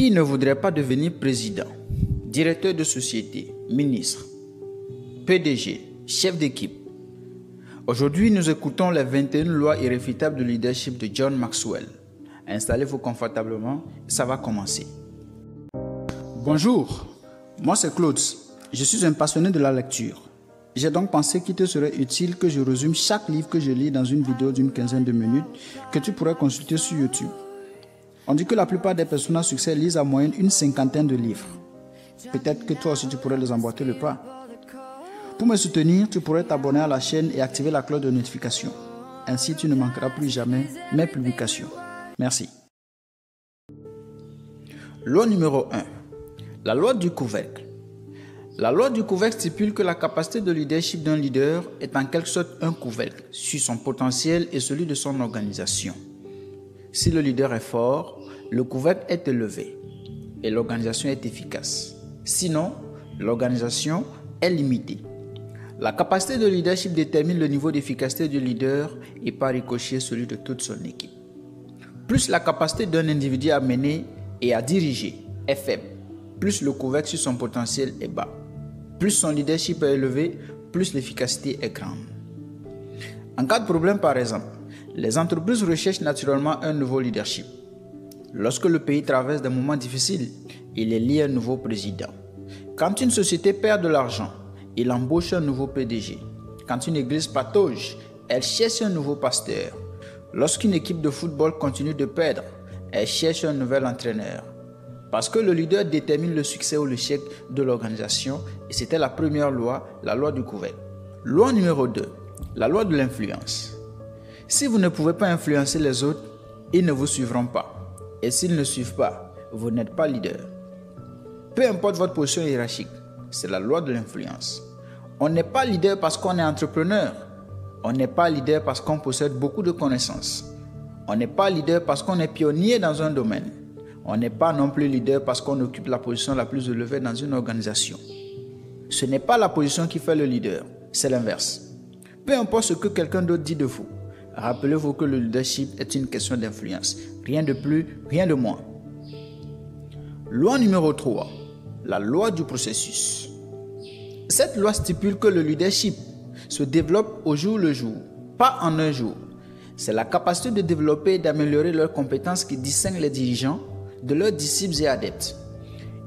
Qui ne voudrait pas devenir président, directeur de société, ministre, PDG, chef d'équipe? Aujourd'hui, nous écoutons les 21 lois irréfutables de leadership de John Maxwell. Installez-vous confortablement, ça va commencer. Bonjour, moi c'est Claude. Je suis un passionné de la lecture. J'ai donc pensé qu'il te serait utile que je résume chaque livre que je lis dans une vidéo d'une quinzaine de minutes que tu pourrais consulter sur YouTube. On dit que la plupart des personnes à succès lisent en moyenne une cinquantaine de livres. Peut-être que toi aussi tu pourrais les emboîter le pas. Pour me soutenir, tu pourrais t'abonner à la chaîne et activer la cloche de notification. Ainsi, tu ne manqueras plus jamais mes publications. Merci. Loi numéro 1. La loi du couvercle. La loi du couvercle stipule que la capacité de leadership d'un leader est en quelque sorte un couvercle sur son potentiel et celui de son organisation. Si le leader est fort, le couvercle est élevé et l'organisation est efficace. Sinon, l'organisation est limitée. La capacité de leadership détermine le niveau d'efficacité du leader et par ricochet celui de toute son équipe. Plus la capacité d'un individu à mener et à diriger est faible, plus le couvercle sur son potentiel est bas. Plus son leadership est élevé, plus l'efficacité est grande. En cas de problème par exemple, les entreprises recherchent naturellement un nouveau leadership. Lorsque le pays traverse des moments difficiles, il élit un nouveau président. Quand une société perd de l'argent, il embauche un nouveau PDG. Quand une église patauge, elle cherche un nouveau pasteur. Lorsqu'une équipe de football continue de perdre, elle cherche un nouvel entraîneur. Parce que le leader détermine le succès ou l'échec de l'organisation et c'était la première loi, la loi du couvercle. Loi numéro 2, la loi de l'influence. Si vous ne pouvez pas influencer les autres, ils ne vous suivront pas. Et s'ils ne suivent pas, vous n'êtes pas leader. Peu importe votre position hiérarchique, c'est la loi de l'influence. On n'est pas leader parce qu'on est entrepreneur. On n'est pas leader parce qu'on possède beaucoup de connaissances. On n'est pas leader parce qu'on est pionnier dans un domaine. On n'est pas non plus leader parce qu'on occupe la position la plus élevée dans une organisation. Ce n'est pas la position qui fait le leader, c'est l'inverse. Peu importe ce que quelqu'un d'autre dit de vous, rappelez-vous que le leadership est une question d'influence. Rien de plus, rien de moins. Loi numéro 3. La loi du processus. Cette loi stipule que le leadership se développe au jour le jour, pas en un jour. C'est la capacité de développer et d'améliorer leurs compétences qui distingue les dirigeants de leurs disciples et adeptes.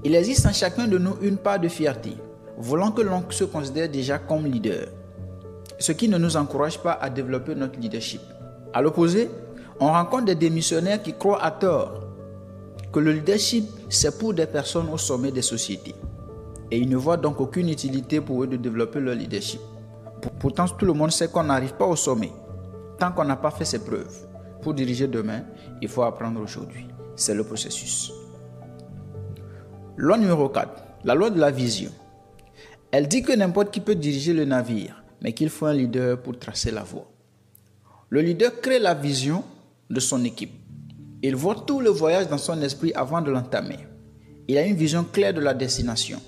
Il existe en chacun de nous une part de fierté, voulant que l'on se considère déjà comme leader, ce qui ne nous encourage pas à développer notre leadership. À l'opposé, on rencontre des démissionnaires qui croient à tort que le leadership, c'est pour des personnes au sommet des sociétés. Et ils ne voient donc aucune utilité pour eux de développer leur leadership. Pourtant, tout le monde sait qu'on n'arrive pas au sommet tant qu'on n'a pas fait ses preuves. Pour diriger demain, il faut apprendre aujourd'hui. C'est le processus. Loi numéro 4, la loi de la vision. Elle dit que n'importe qui peut diriger le navire, mais qu'il faut un leader pour tracer la voie. Le leader crée la vision de son équipe. Il voit tout le voyage dans son esprit avant de l'entamer. Il a une vision claire de la destination.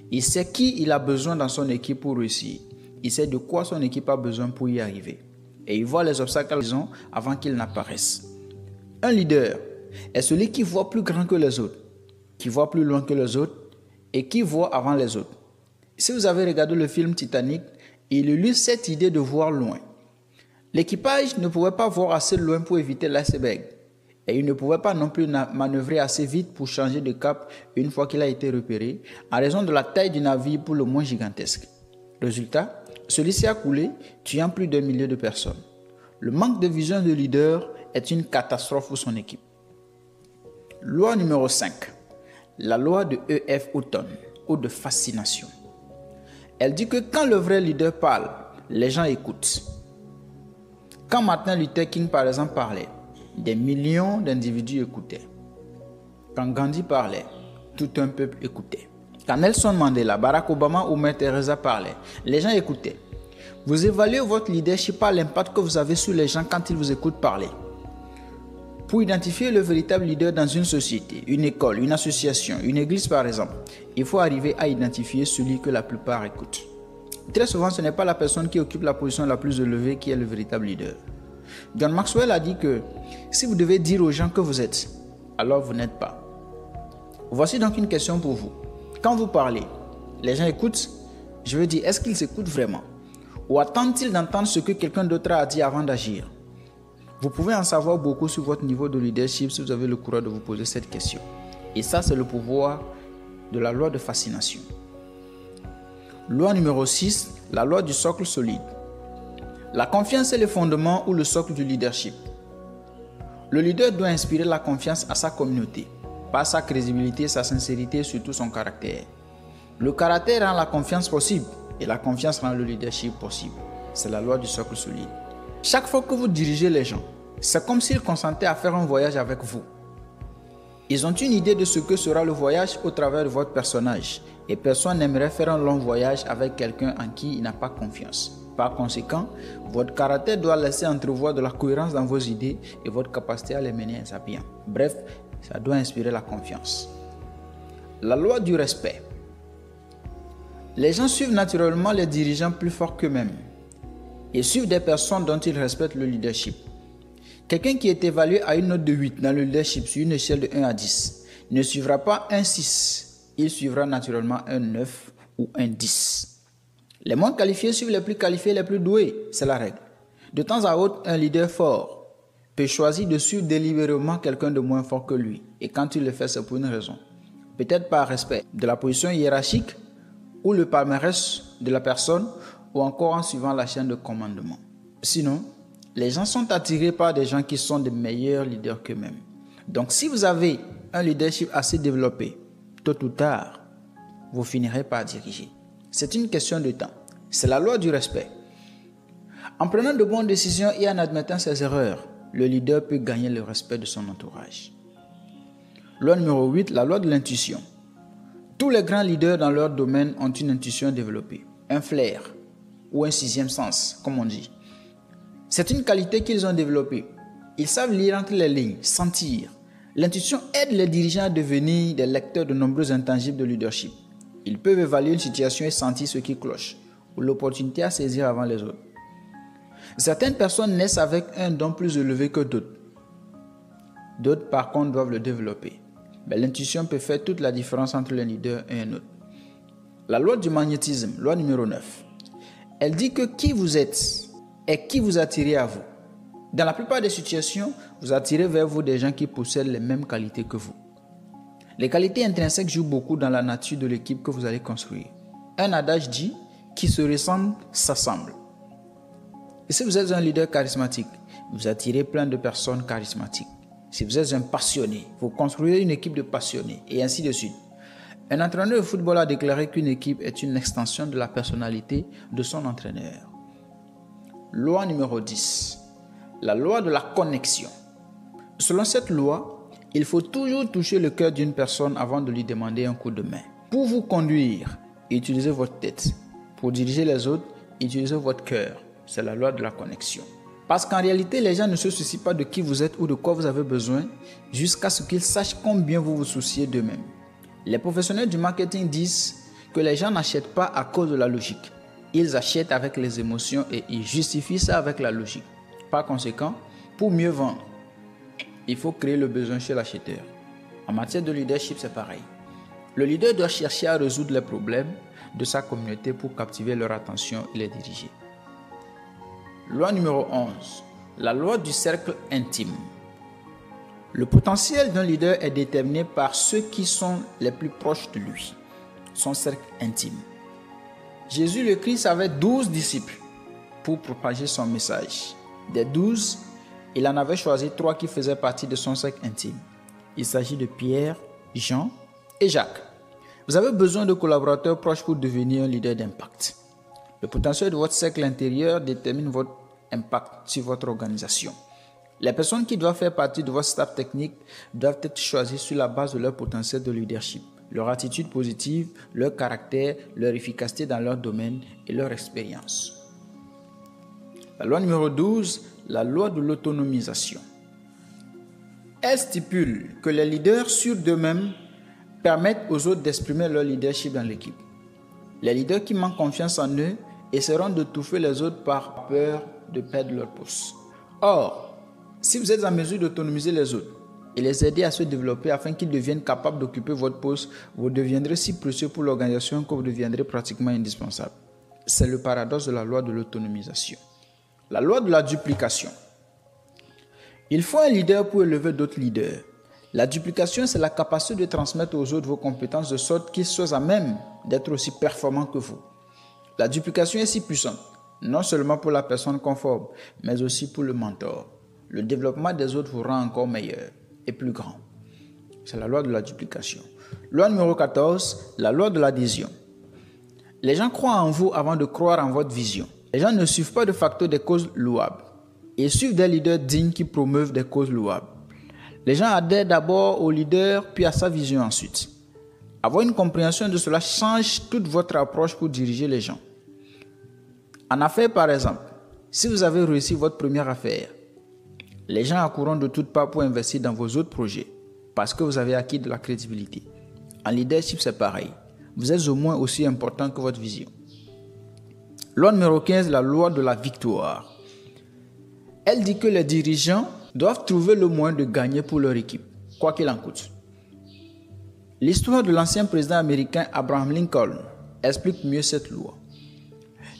Il sait qui il a besoin dans son équipe pour réussir. Il sait de quoi son équipe a besoin pour y arriver. Et il voit les obstacles avant qu'ils n'apparaissent. Un leader est celui qui voit plus grand que les autres, qui voit plus loin que les autres et qui voit avant les autres. Si vous avez regardé le film Titanic, il illustre cette idée de voir loin. L'équipage ne pouvait pas voir assez loin pour éviter l'iceberg et il ne pouvait pas non plus manœuvrer assez vite pour changer de cap une fois qu'il a été repéré en raison de la taille du navire pour le moins gigantesque. Résultat, celui-ci a coulé, tuant plus d'1 million de personnes. Le manque de vision de leader est une catastrophe pour son équipe. Loi numéro 5. La loi de E.F. Hutton ou de fascination. Elle dit que quand le vrai leader parle, les gens écoutent. Quand Martin Luther King par exemple parlait, des millions d'individus écoutaient. Quand Gandhi parlait, tout un peuple écoutait. Quand Nelson Mandela, Barack Obama ou Mère Teresa parlaient, les gens écoutaient. Vous évaluez votre leadership par l'impact que vous avez sur les gens quand ils vous écoutent parler. Pour identifier le véritable leader dans une société, une école, une association, une église par exemple, il faut arriver à identifier celui que la plupart écoutent. Très souvent, ce n'est pas la personne qui occupe la position la plus élevée qui est le véritable leader. John Maxwell a dit que si vous devez dire aux gens que vous êtes, alors vous n'êtes pas. Voici donc une question pour vous. Quand vous parlez, les gens écoutent? Je veux dire, est-ce qu'ils écoutent vraiment? Ou attendent-ils d'entendre ce que quelqu'un d'autre a dit avant d'agir? Vous pouvez en savoir beaucoup sur votre niveau de leadership si vous avez le courage de vous poser cette question. Et ça, c'est le pouvoir de la loi de fascination. Loi numéro 6, la loi du socle solide. La confiance est le fondement ou le socle du leadership. Le leader doit inspirer la confiance à sa communauté, par sa crédibilité, sa sincérité et surtout son caractère. Le caractère rend la confiance possible et la confiance rend le leadership possible. C'est la loi du socle solide. Chaque fois que vous dirigez les gens, c'est comme s'ils consentaient à faire un voyage avec vous. Ils ont une idée de ce que sera le voyage au travers de votre personnage et personne n'aimerait faire un long voyage avec quelqu'un en qui il n'a pas confiance. Par conséquent, votre caractère doit laisser entrevoir de la cohérence dans vos idées et votre capacité à les mener à bien. Bref, ça doit inspirer la confiance. La loi du respect. Les gens suivent naturellement les dirigeants plus forts qu'eux-mêmes et suivent des personnes dont ils respectent le leadership. Quelqu'un qui est évalué à une note de 8 dans le leadership sur une échelle de 1 à 10 ne suivra pas un 6, il suivra naturellement un 9 ou un 10. Les moins qualifiés suivent les plus qualifiés et les plus doués, c'est la règle. De temps à autre, un leader fort peut choisir de suivre délibérément quelqu'un de moins fort que lui. Et quand il le fait, c'est pour une raison. Peut-être par respect de la position hiérarchique ou le palmarès de la personne ou encore en suivant la chaîne de commandement. Sinon, les gens sont attirés par des gens qui sont de meilleurs leaders qu'eux-mêmes. Donc si vous avez un leadership assez développé, tôt ou tard, vous finirez par diriger. C'est une question de temps. C'est la loi du respect. En prenant de bonnes décisions et en admettant ses erreurs, le leader peut gagner le respect de son entourage. Loi numéro 8, la loi de l'intuition. Tous les grands leaders dans leur domaine ont une intuition développée, un flair ou un sixième sens, comme on dit. C'est une qualité qu'ils ont développée. Ils savent lire entre les lignes, sentir. L'intuition aide les dirigeants à devenir des lecteurs de nombreux intangibles de leadership. Ils peuvent évaluer une situation et sentir ce qui cloche, ou l'opportunité à saisir avant les autres. Certaines personnes naissent avec un don plus élevé que d'autres. D'autres, par contre, doivent le développer. Mais l'intuition peut faire toute la différence entre un leader et un autre. La loi du magnétisme, loi numéro 9. Elle dit que qui vous êtes et qui vous attirez à vous. Dans la plupart des situations, vous attirez vers vous des gens qui possèdent les mêmes qualités que vous. Les qualités intrinsèques jouent beaucoup dans la nature de l'équipe que vous allez construire. Un adage dit « qui se ressemble, s'assemble ». Et si vous êtes un leader charismatique, vous attirez plein de personnes charismatiques. Si vous êtes un passionné, vous construisez une équipe de passionnés et ainsi de suite. Un entraîneur de football a déclaré qu'une équipe est une extension de la personnalité de son entraîneur. Loi numéro 10. La loi de la connexion. Selon cette loi, il faut toujours toucher le cœur d'une personne avant de lui demander un coup de main. Pour vous conduire, utilisez votre tête. Pour diriger les autres, utilisez votre cœur. C'est la loi de la connexion. Parce qu'en réalité, les gens ne se soucient pas de qui vous êtes ou de quoi vous avez besoin jusqu'à ce qu'ils sachent combien vous vous souciez d'eux-mêmes. Les professionnels du marketing disent que les gens n'achètent pas à cause de la logique. Ils achètent avec les émotions et ils justifient ça avec la logique. Par conséquent, pour mieux vendre, il faut créer le besoin chez l'acheteur. En matière de leadership, c'est pareil. Le leader doit chercher à résoudre les problèmes de sa communauté pour captiver leur attention et les diriger. Loi numéro 11. La loi du cercle intime. Le potentiel d'un leader est déterminé par ceux qui sont les plus proches de lui, son cercle intime. Jésus le Christ avait 12 disciples pour propager son message. Des 12, il en avait choisi 3 qui faisaient partie de son cercle intime. Il s'agit de Pierre, Jean et Jacques. Vous avez besoin de collaborateurs proches pour devenir un leader d'impact. Le potentiel de votre cercle intérieur détermine votre impact sur votre organisation. Les personnes qui doivent faire partie de votre staff technique doivent être choisies sur la base de leur potentiel de leadership, leur attitude positive, leur caractère, leur efficacité dans leur domaine et leur expérience. La loi numéro 12, la loi de l'autonomisation. Elle stipule que les leaders sûrs d'eux-mêmes permettent aux autres d'exprimer leur leadership dans l'équipe. Les leaders qui manquent confiance en eux essaieront de d'étouffer les autres par peur de perdre leur poste. Or, si vous êtes en mesure d'autonomiser les autres, et les aider à se développer afin qu'ils deviennent capables d'occuper votre poste, vous deviendrez si précieux pour l'organisation que vous deviendrez pratiquement indispensable. C'est le paradoxe de la loi de l'autonomisation. La loi de la duplication. Il faut un leader pour élever d'autres leaders. La duplication, c'est la capacité de transmettre aux autres vos compétences de sorte qu'ils soient à même d'être aussi performants que vous. La duplication est si puissante, non seulement pour la personne qu'on forme, mais aussi pour le mentor. Le développement des autres vous rend encore meilleur et plus grand. C'est la loi de la duplication. Loi numéro 14, la loi de l'adhésion. Les gens croient en vous avant de croire en votre vision. Les gens ne suivent pas de facto des causes louables. Ils suivent des leaders dignes qui promeuvent des causes louables. Les gens adhèrent d'abord au leader, puis à sa vision ensuite. Avoir une compréhension de cela change toute votre approche pour diriger les gens. En affaires, par exemple, si vous avez réussi votre première affaire, les gens accourront de toutes parts pour investir dans vos autres projets parce que vous avez acquis de la crédibilité. En leadership, c'est pareil. Vous êtes au moins aussi important que votre vision. Loi numéro 15, la loi de la victoire. Elle dit que les dirigeants doivent trouver le moyen de gagner pour leur équipe, quoi qu'il en coûte. L'histoire de l'ancien président américain Abraham Lincoln explique mieux cette loi.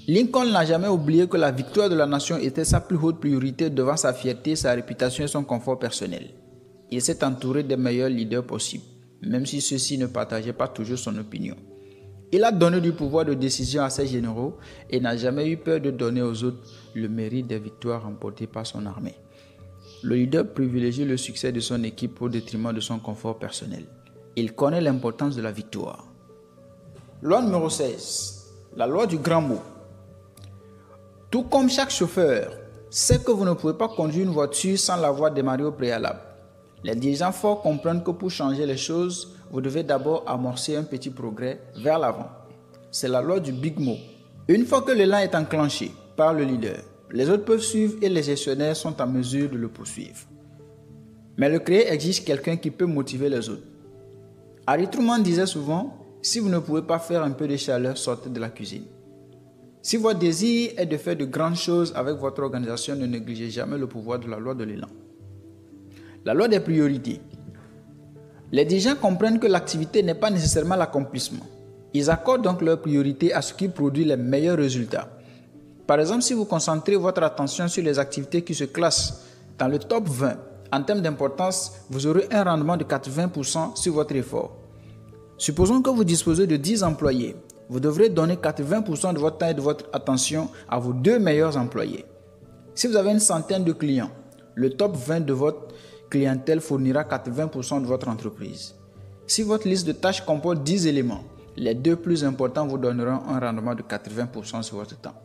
Lincoln n'a jamais oublié que la victoire de la nation était sa plus haute priorité devant sa fierté, sa réputation et son confort personnel. Il s'est entouré des meilleurs leaders possibles, même si ceux-ci ne partageaient pas toujours son opinion. Il a donné du pouvoir de décision à ses généraux et n'a jamais eu peur de donner aux autres le mérite des victoires remportées par son armée. Le leader privilégie le succès de son équipe au détriment de son confort personnel. Il connaît l'importance de la victoire. Loi numéro 16, la loi du grand mot. Tout comme chaque chauffeur sait que vous ne pouvez pas conduire une voiture sans l'avoir démarrée au préalable. Les dirigeants forts comprennent que pour changer les choses, vous devez d'abord amorcer un petit progrès vers l'avant. C'est la loi du big mot. Une fois que l'élan est enclenché par le leader, les autres peuvent suivre et les gestionnaires sont en mesure de le poursuivre. Mais le créer exige quelqu'un qui peut motiver les autres. Harry Truman disait souvent, si vous ne pouvez pas faire un peu de chaleur, sortez de la cuisine. Si votre désir est de faire de grandes choses avec votre organisation, ne négligez jamais le pouvoir de la loi de l'élan. La loi des priorités. Les dirigeants comprennent que l'activité n'est pas nécessairement l'accomplissement. Ils accordent donc leur priorité à ce qui produit les meilleurs résultats. Par exemple, si vous concentrez votre attention sur les activités qui se classent dans le top 20, en termes d'importance, vous aurez un rendement de 80% sur votre effort. Supposons que vous disposez de 10 employés. Vous devrez donner 80% de votre temps et de votre attention à vos 2 meilleurs employés. Si vous avez une centaine de clients, le top 20 de votre clientèle fournira 80% de votre entreprise. Si votre liste de tâches comporte 10 éléments, les 2 plus importants vous donneront un rendement de 80% sur votre temps.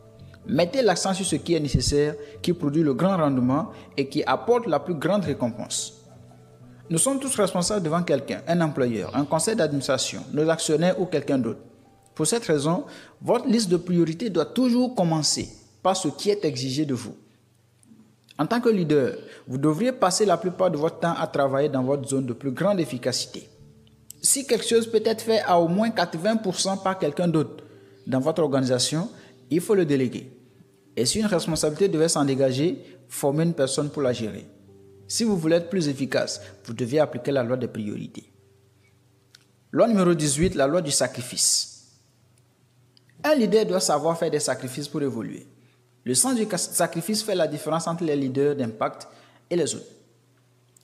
Mettez l'accent sur ce qui est nécessaire, qui produit le grand rendement et qui apporte la plus grande récompense. Nous sommes tous responsables devant quelqu'un, un employeur, un conseil d'administration, nos actionnaires ou quelqu'un d'autre. Pour cette raison, votre liste de priorités doit toujours commencer par ce qui est exigé de vous. En tant que leader, vous devriez passer la plupart de votre temps à travailler dans votre zone de plus grande efficacité. Si quelque chose peut être fait à au moins 80% par quelqu'un d'autre dans votre organisation, il faut le déléguer. Et si une responsabilité devait s'en dégager, formez une personne pour la gérer. Si vous voulez être plus efficace, vous devez appliquer la loi des priorités. Loi numéro 18, la loi du sacrifice. Un leader doit savoir faire des sacrifices pour évoluer. Le sens du sacrifice fait la différence entre les leaders d'impact et les autres.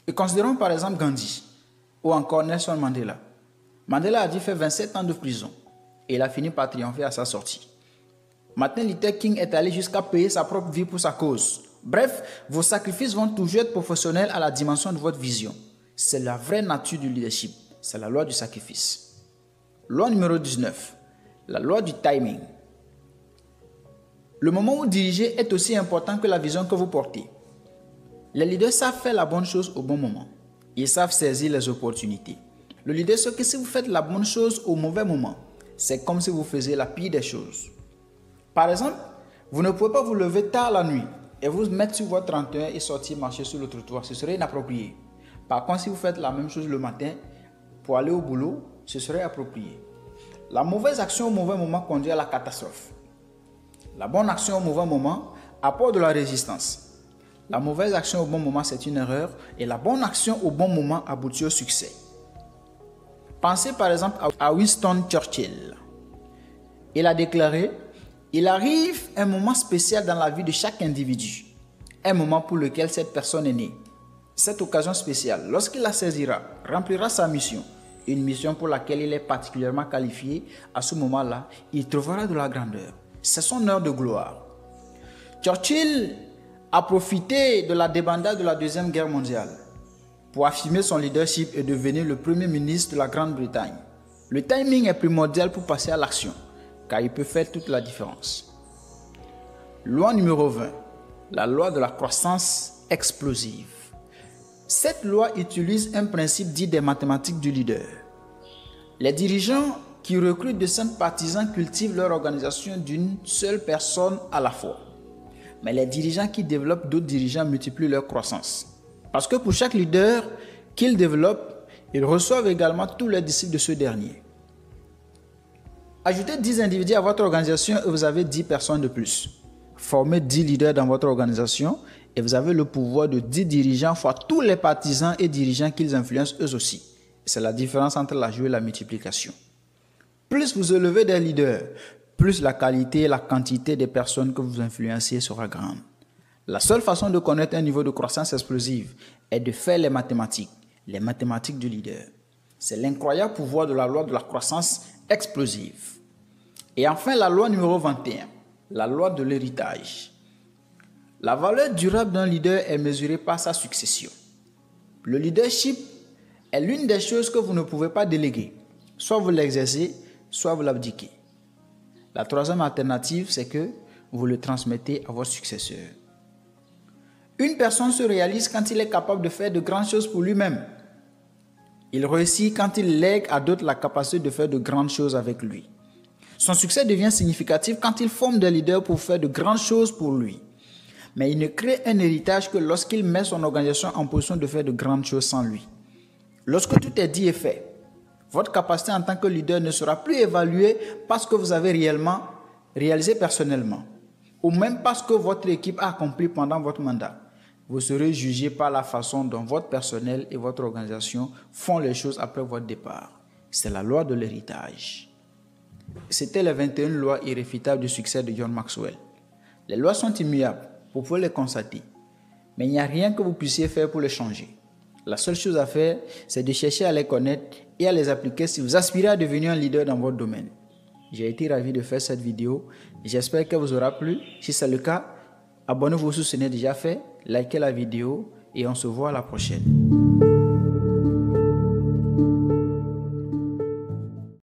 Et considérons par exemple Gandhi ou encore Nelson Mandela. Mandela a dû faire 27 ans de prison et il a fini par triompher à sa sortie. Martin Luther King est allé jusqu'à payer sa propre vie pour sa cause. Bref, vos sacrifices vont toujours être proportionnels à la dimension de votre vision. C'est la vraie nature du leadership. C'est la loi du sacrifice. Loi numéro 19. La loi du timing. Le moment où vous dirigez est aussi important que la vision que vous portez. Les leaders savent faire la bonne chose au bon moment. Ils savent saisir les opportunités. Le leader sait que si vous faites la bonne chose au mauvais moment, c'est comme si vous faisiez la pire des choses. Par exemple, vous ne pouvez pas vous lever tard la nuit et vous mettre sur votre 31 et sortir marcher sur le trottoir. Ce serait inapproprié. Par contre, si vous faites la même chose le matin pour aller au boulot, ce serait approprié. La mauvaise action au mauvais moment conduit à la catastrophe. La bonne action au mauvais moment apporte de la résistance. La mauvaise action au bon moment, c'est une erreur, et la bonne action au bon moment aboutit au succès. Pensez par exemple à Winston Churchill. Il a déclaré: « Il arrive un moment spécial dans la vie de chaque individu, un moment pour lequel cette personne est née. Cette occasion spéciale, lorsqu'il la saisira, remplira sa mission, une mission pour laquelle il est particulièrement qualifié. À ce moment-là, il trouvera de la grandeur. C'est son heure de gloire. » Churchill a profité de la débandade de la Deuxième Guerre mondiale pour affirmer son leadership et devenir le premier ministre de la Grande-Bretagne. Le timing est primordial pour passer à l'action, car il peut faire toute la différence. Loi numéro 20, la loi de la croissance explosive. Cette loi utilise un principe dit des mathématiques du leader. Les dirigeants qui recrutent de simples partisans cultivent leur organisation d'une seule personne à la fois. Mais les dirigeants qui développent d'autres dirigeants multiplient leur croissance. Parce que pour chaque leader qu'ils développent, ils reçoivent également tous les disciples de ce dernier. Ajoutez 10 individus à votre organisation et vous avez 10 personnes de plus. Formez 10 leaders dans votre organisation et vous avez le pouvoir de 10 dirigeants fois tous les partisans et dirigeants qu'ils influencent eux aussi. C'est la différence entre l'ajout et la multiplication. Plus vous élevez des leaders, plus la qualité et la quantité des personnes que vous influencez sera grande. La seule façon de connaître un niveau de croissance explosive est de faire les mathématiques du leader. C'est l'incroyable pouvoir de la loi de la croissance explosive. Et enfin, la loi numéro 21, la loi de l'héritage. La valeur durable d'un leader est mesurée par sa succession. Le leadership est l'une des choses que vous ne pouvez pas déléguer. Soit vous l'exercez, soit vous l'abdiquez. La troisième alternative, c'est que vous le transmettez à votre successeur. Une personne se réalise quand il est capable de faire de grandes choses pour lui-même. Il réussit quand il lègue à d'autres la capacité de faire de grandes choses avec lui. Son succès devient significatif quand il forme des leaders pour faire de grandes choses pour lui. Mais il ne crée un héritage que lorsqu'il met son organisation en position de faire de grandes choses sans lui. Lorsque tout est dit et fait, votre capacité en tant que leader ne sera plus évaluée parce que vous avez réellement réalisé personnellement, ou même parce que votre équipe a accompli pendant votre mandat. Vous serez jugé par la façon dont votre personnel et votre organisation font les choses après votre départ. C'est la loi de l'héritage. C'était les 21 lois irréfutables du succès de John Maxwell. Les lois sont immuables, vous pouvez les constater, mais il n'y a rien que vous puissiez faire pour les changer. La seule chose à faire, c'est de chercher à les connaître et à les appliquer si vous aspirez à devenir un leader dans votre domaine. J'ai été ravi de faire cette vidéo. J'espère qu'elle vous aura plu. Si c'est le cas, abonnez-vous si ce n'est déjà fait, likez la vidéo et on se voit à la prochaine.